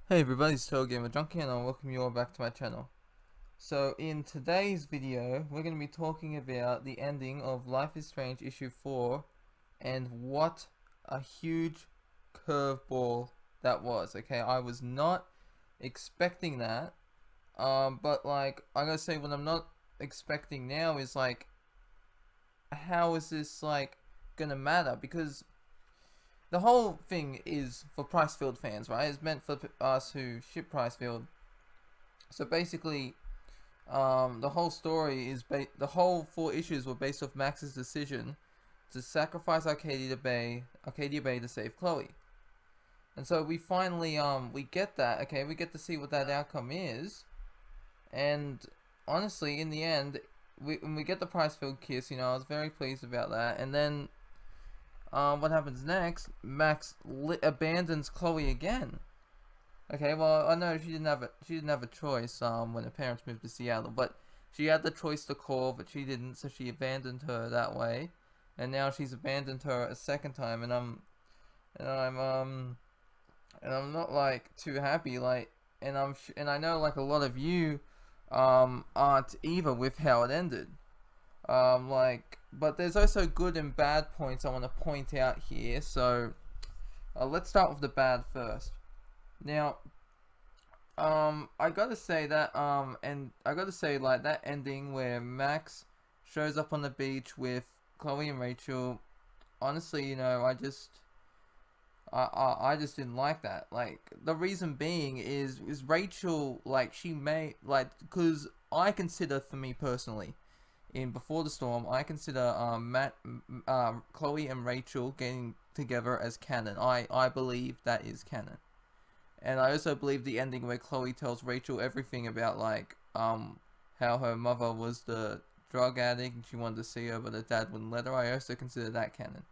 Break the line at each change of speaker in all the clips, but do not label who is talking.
Hey everybody, it's TotalGamerJunkie and I'll welcome you all back to my channel. So in today's video, we're going to be talking about the ending of Life is Strange issue 4 and what a huge curveball that was. Okay, I was not expecting that, but like, I gotta say what I'm not expecting now is like, how is this like gonna matter? Because the whole thing is for Pricefield fans, right? It's meant for us who ship Pricefield. So basically, the whole story is the whole 4 issues were based off Max's decision to sacrifice Arcadia Bay to save Chloe. And so we finally we get that. Okay, we get to see what that outcome is. And honestly, in the end, when we get the Pricefield kiss, I was very pleased about that. And then what happens next? Max abandons Chloe again. Okay, well I know she didn't have a choice when her parents moved to Seattle, but she had the choice to call, but she didn't, so she abandoned her that way, and now she's abandoned her a second time, and I'm not like too happy, like, and I know like a lot of you aren't either with how it ended. But there's also good and bad points I want to point out here. So, let's start with the bad first. Now, I gotta say that, and I gotta say like that ending where Max shows up on the beach with Chloe and Rachel. Honestly, I just didn't like that. Like the reason being is Rachel, like she may like, because I consider, for me personally, in Before the Storm, I consider Chloe and Rachel getting together as canon. I believe that is canon, and I also believe the ending where Chloe tells Rachel everything about like how her mother was the drug addict and she wanted to see her, but her dad wouldn't let her. I also consider that canon,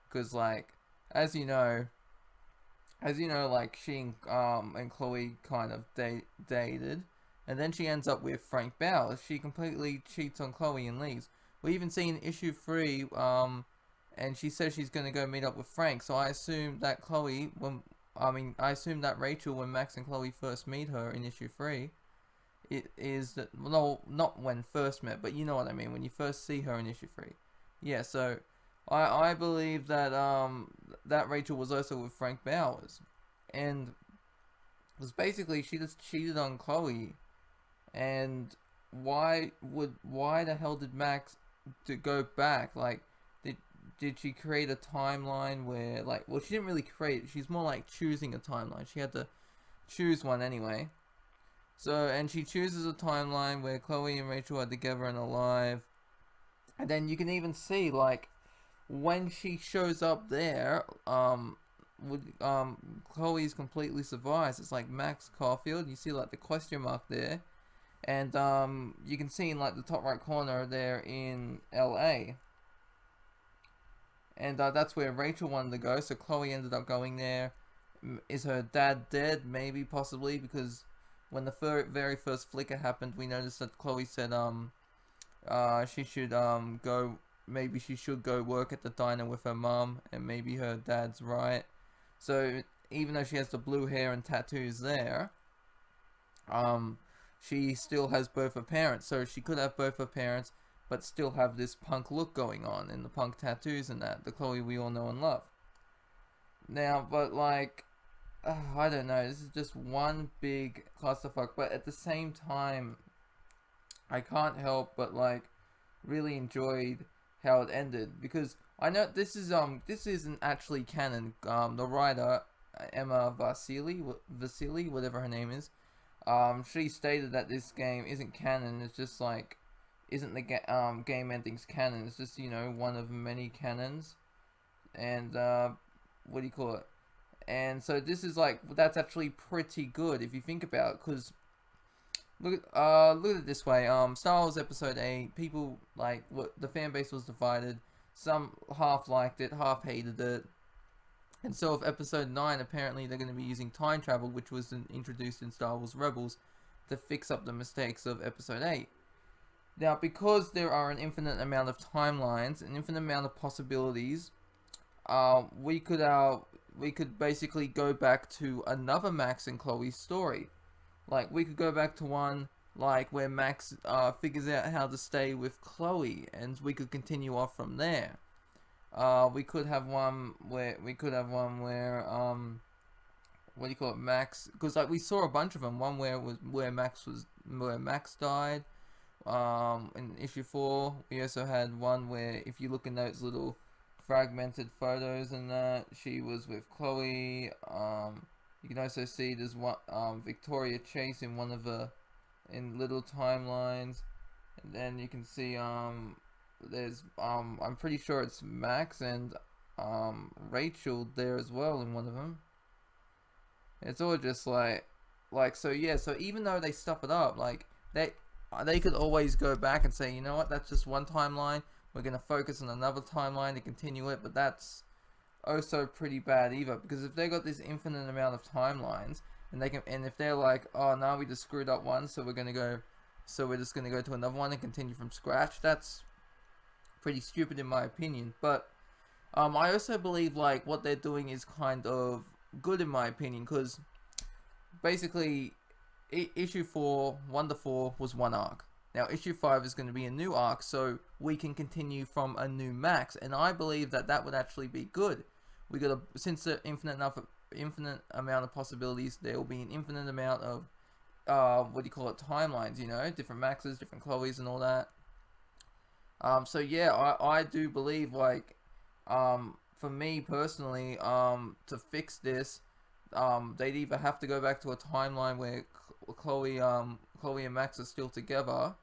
because like as you know, like she and Chloe kind of dated, and then she ends up with Frank Bowers. She completely cheats on Chloe and leaves. We even see in issue 3, and she says she's gonna go meet up with Frank. So I assume that I assume that Rachel, when Max and Chloe first meet her in issue 3, it is that, well, not when first met, but you know what I mean, when you first see her in issue 3. Yeah, so I believe that that Rachel was also with Frank Bowers, and was basically she just cheated on Chloe. And why the hell did Max to go back? Like, did she create a timeline where, like, well, she didn't really create it. She's more like choosing a timeline. She had to choose one anyway. So, and she chooses a timeline where Chloe and Rachel are together and alive. And then you can even see, like, when she shows up there, Chloe's completely survives. It's like Max Caulfield. You see like the question mark there, and you can see in like the top right corner there in LA, and that's where Rachel wanted to go. So Chloe ended up going there. Is her dad dead? Maybe, possibly, because when the very first flicker happened, we noticed that Chloe said she should go. Maybe she should go work at the diner with her mom, and maybe her dad's right. So even though she has the blue hair and tattoos there, she still has both her parents. So she could have both her parents, but still have this punk look going on, and the punk tattoos and that, the Chloe we all know and love. Now, but like, I don't know, this is just one big clusterfuck, but at the same time, I can't help but like really enjoyed how it ended, because I know this isn't actually canon. The writer Emma Vasili, whatever her name is, she stated that this game isn't canon. It's just like isn't the game endings canon. It's just one of many canons, and what do you call it? And so this is like that's actually pretty good if you think about it, because look at it this way. Star Wars Episode 8, people like the fan base was divided. Some half liked it, half hated it. And so with Episode 9, apparently they're going to be using time travel, which was introduced in Star Wars Rebels, to fix up the mistakes of Episode 8. Now, because there are an infinite amount of timelines, an infinite amount of possibilities, we could we could basically go back to another Max and Chloe story. Like we could go back to one like where Max figures out how to stay with Chloe, and we could continue off from there. We could have one where what do you call it, Max? Because like we saw a bunch of them. One where Max died. In issue 4, we also had one where if you look in those little fragmented photos and that she was with Chloe. You can also see there's one Victoria Chase in one of the little timelines, and then you can see there's I'm pretty sure it's Max and Rachel there as well in one of them. It's all just like so yeah. So even though they stuff it up, like they could always go back and say, you know what, that's just one timeline. We're gonna focus on another timeline to continue it, but that's also pretty bad either, because if they got this infinite amount of timelines and if they're like, oh no, we just screwed up one, so we're just gonna go to another one and continue from scratch, that's pretty stupid in my opinion. But I also believe like what they're doing is kind of good in my opinion, because basically issue 4, 1 to 4 was one arc. Now issue 5 is going to be a new arc, so we can continue from a new Max, and I believe that would actually be good. We got since the infinite amount of possibilities, there will be an infinite amount of what do you call it, timelines, you know, different Maxes, different Chloes and all that. So yeah, I do believe like for me personally, to fix this, they'd either have to go back to a timeline where Chloe and Max are still together,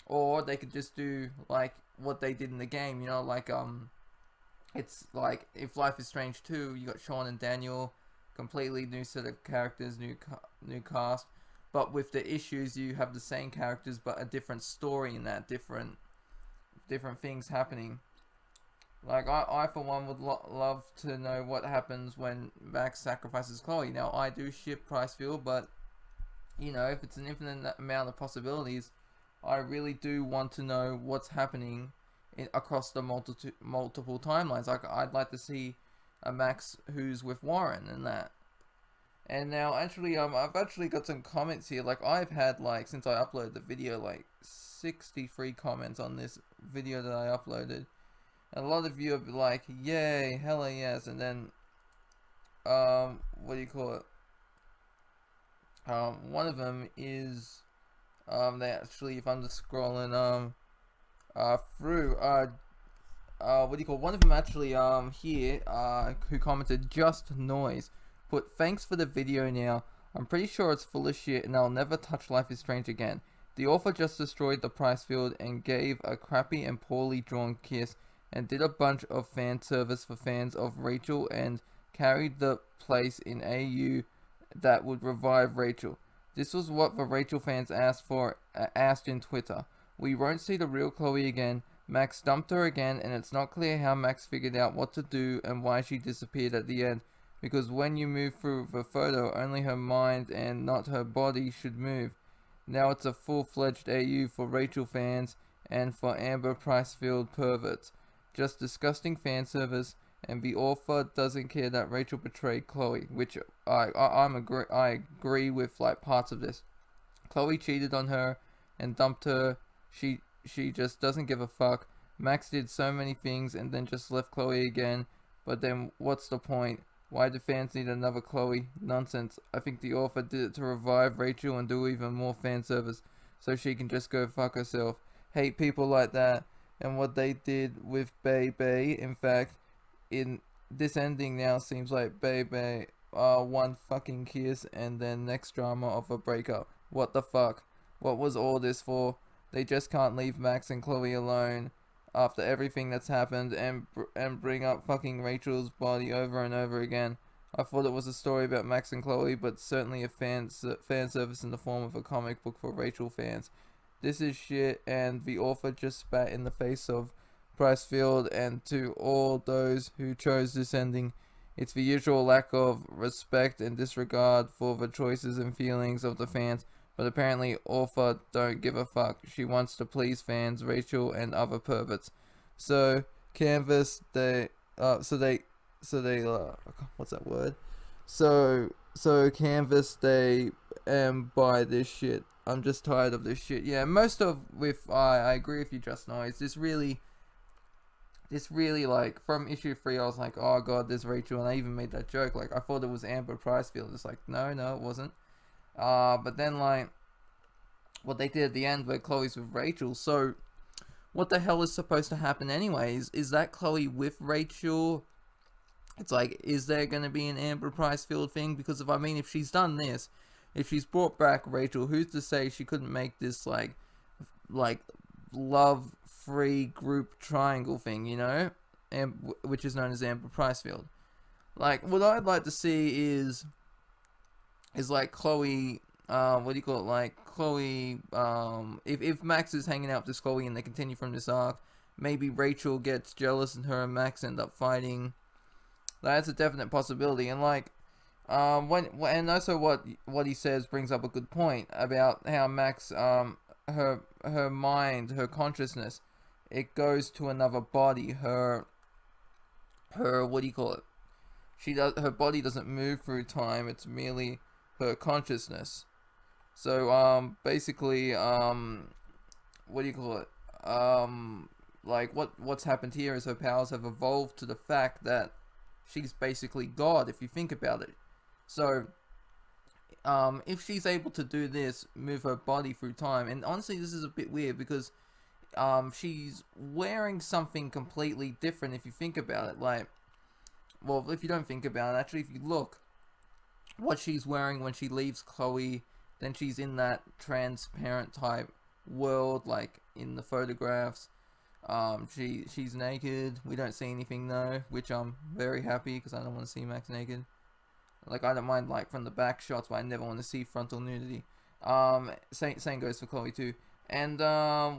or they could just do like what they did in the game, you know, like it's like if Life is Strange 2, you got Sean and Daniel, completely new set of characters, new cast, but with the issues you have the same characters but a different story in that, different things happening. Like I for one would love to know what happens when Max sacrifices Chloe. Now I do ship Pricefield, but you know, if it's an infinite amount of possibilities, I really do want to know what's happening across the multiple timelines. Like I'd like to see a Max who's with Warren and that. And now actually I've actually got some comments here. Like I've had, like, since I uploaded the video, like 63 comments on this video that I uploaded. And a lot of you are like, yay, hella yes. And then what do you call it? One of them is they actually, if I'm just scrolling through, what do you call, one of them actually here who commented, just noise, put, thanks for the video. Now I'm pretty sure it's full of shit and I'll never touch Life is Strange again. The author just destroyed the Pricefield and gave a crappy and poorly drawn kiss and did a bunch of fan service for fans of Rachel and carried the place in AU that would revive Rachel. This was what the Rachel fans asked in Twitter. We won't see the real Chloe again. Max dumped her again, and it's not clear how Max figured out what to do and why she disappeared at the end, because when you move through the photo, only her mind and not her body should move. Now it's a full-fledged AU for Rachel fans and for Amber Pricefield perverts. Just disgusting fan service, and the author doesn't care that Rachel betrayed Chloe, which I agree with, like, parts of this. Chloe cheated on her and dumped her. She just doesn't give a fuck. Max did so many things and then just left Chloe again, but then what's the point? Why do fans need another Chloe? Nonsense. I think the author did it to revive Rachel and do even more fan service so she can just go fuck herself. Hate people like that and what they did with Bay Bay. In fact, in this ending now seems like Bay Bay one fucking kiss and then next drama of a breakup. What the fuck? What was all this for? They just can't leave Max and Chloe alone after everything that's happened and bring up fucking Rachel's body over and over again. I thought it was a story about Max and Chloe, but certainly a fan service in the form of a comic book for Rachel fans. This is shit, and the author just spat in the face of Pricefield and to all those who chose this ending. It's the usual lack of respect and disregard for the choices and feelings of the fans, but apparently author don't give a fuck. She wants to please fans, Rachel and other perverts. So canvas they what's that word? So canvas they buy this shit. I'm just tired of this shit. Yeah, most of with I agree with you just now. It's this really like from issue 3 I was like, oh god, there's Rachel, and I even made that joke, like I thought it was Amber Pricefield. It's like, no, it wasn't. But then like what they did at the end where Chloe's with Rachel, so what the hell is supposed to happen anyways? Is that Chloe with Rachel? It's like, is there gonna be an Amber Pricefield thing? Because if she's done this, if she's brought back Rachel, who's to say she couldn't make this like love free group triangle thing, and which is known as Amber Pricefield. Like, what I'd like to see is like Chloe. What do you call it? Like Chloe. If Max is hanging out with this Chloe and they continue from this arc, maybe Rachel gets jealous and her and Max end up fighting. That's a definite possibility. And like, and also what he says brings up a good point about how Max, her mind, her consciousness, it goes to another body. Her what do you call it? Her body doesn't move through time. It's merely her consciousness. So basically what do you call it? Like what's happened here is her powers have evolved to the fact that she's basically God, if you think about it. So if she's able to do this, move her body through time, and honestly this is a bit weird because she's wearing something completely different if you think about it. Like, well, if you don't think about it, actually if you look what she's wearing when she leaves Chloe, then she's in that transparent type world, like in the photographs. She's naked. We don't see anything though, which I'm very happy because I don't want to see Max naked. Like, I don't mind like from the back shots, but I never want to see frontal nudity. Same goes for Chloe too. And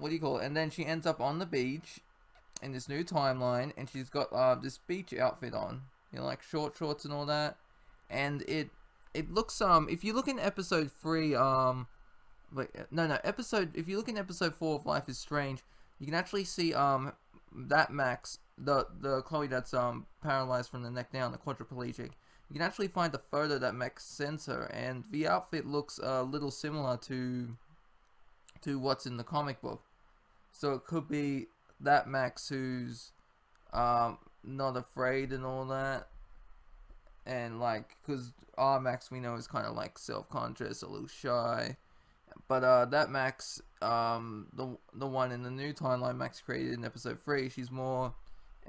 what do you call it? And then she ends up on the beach in this new timeline, and she's got this beach outfit on, like short shorts and all that. And it looks if you look in episode 3 if you look in episode 4 of Life is Strange, you can actually see that Max, the Chloe that's paralyzed from the neck down, the quadriplegic. You can actually find the photo that Max sends her, and the outfit looks a little similar to what's in the comic book. So it could be that Max who's not afraid and all that. And like, because our Max we know is kind of like self-conscious, a little shy. But that Max, the one in the new timeline Max created in episode 3, she's more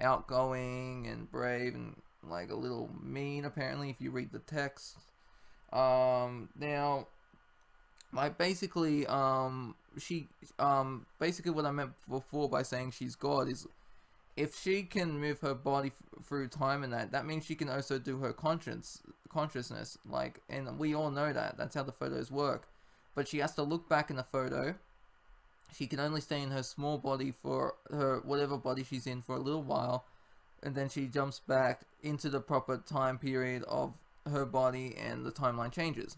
outgoing and brave and like a little mean apparently if you read the text. Now, like basically basically what I meant before by saying she's God is, if she can move her body through time and that means she can also do her consciousness, like, and we all know that's how the photos work. But she has to look back in the photo. She can only stay in her small body for her whatever body she's in for a little while, and then she jumps back into the proper time period of her body and the timeline changes.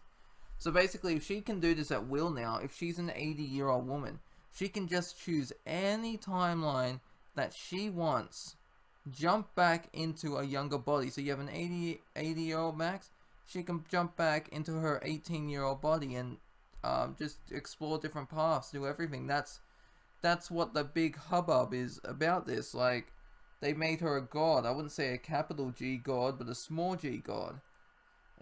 So basically, if she can do this at will now, if she's an 80-year-old woman, she can just choose any timeline that she wants, jump back into a younger body. So you have an 80-year-old Max, she can jump back into her 18-year-old body and just explore different paths, do everything. That's what the big hubbub is about this. Like, they made her a god. I wouldn't say a capital G god, but a small g god.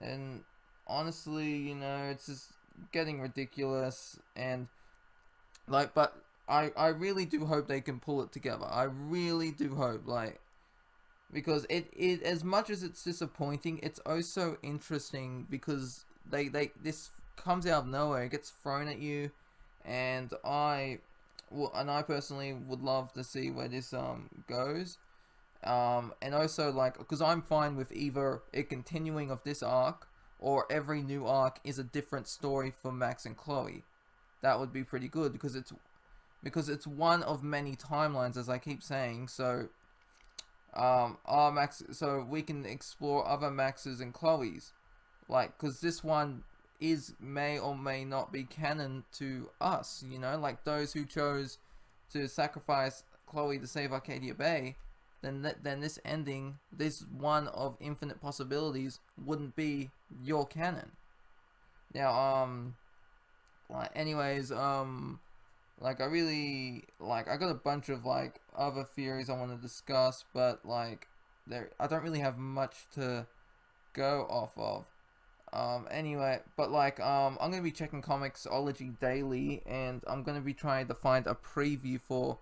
And honestly, it's just getting ridiculous. And like, but I really do hope they can pull it together. I really do hope, like, because it as much as it's disappointing, it's also interesting because this comes out of nowhere. It gets thrown at you, and I personally would love to see where this goes. And also, like, because I'm fine with either it continuing of this arc, or every new arc is a different story for Max and Chloe. That would be pretty good because it's one of many timelines, as I keep saying. So our Max, so we can explore other Maxes and Chloes, like, because this one may or may not be canon to us, like those who chose to sacrifice Chloe to save Arcadia Bay. then this ending, this one of infinite possibilities, wouldn't be your canon. Now, like, anyways, like, I got a bunch of, like, other theories I want to discuss, but, like, I don't really have much to go off of. Anyway, but, like, I'm gonna be checking Comixology daily, and I'm gonna be trying to find a preview for,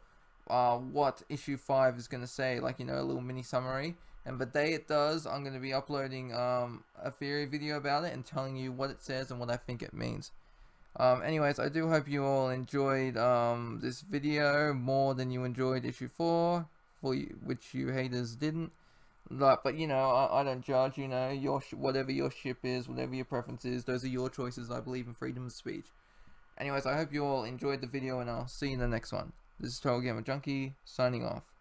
what issue 5 is gonna say, like, you know, a little mini summary. And the day it does, I'm gonna be uploading, a theory video about it and telling you what it says and what I think it means. Anyways, I do hope you all enjoyed, this video more than you enjoyed issue 4, which you haters didn't. But you know, I don't judge. You know, whatever your ship is, whatever your preference is, those are your choices. I believe in freedom of speech. Anyways, I hope you all enjoyed the video, and I'll see you in the next one. This is TotalGamerJunkie signing off.